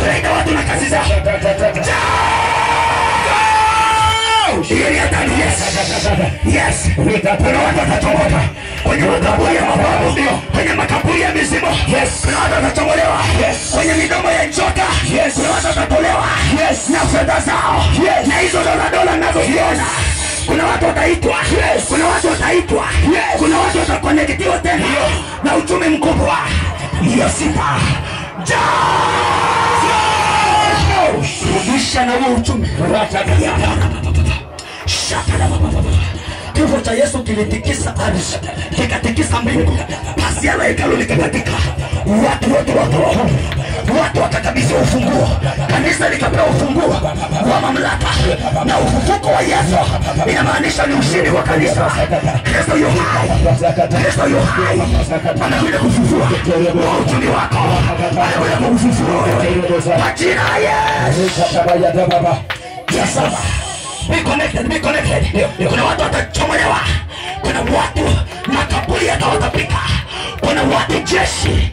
tunaita watu na kazi zao. Yes. Kuna watu watatomoka kwenye makaburi ya mababu, kwenye makaburi ya mizimu. Kuna watu watatomolewa kwenye midomo ya njoka. Kuna watu watatolewa na fedha zao na hizo dola nazoziona. Kuna watu wataitwa, kuna watu wataitwa, kuna watu watakonektiwa tena na uchumi mkubwa. Hiyo sifa rudisha na huo uchumi. Kifo cha Yesu kilitikisa ardhi, kikatikisa mbingu, pazia la hekalu likatika. Watu wakakabidhiwa ufunguo. Kanisa likapewa ufunguo wa mamlaka na ufufuko wa Yesu. Inamaanisha ni ushindi wa kanisa. Kristo yu hai. Kristo yu hai. Anakuja kufufua uchumi wako. Anakuja kufufua kwa jina la Yesu. Yes. Be connected, be connected. Kuna watu watachomolewa. Kuna watu makaburi yatawatapika. Kuna watu jeshi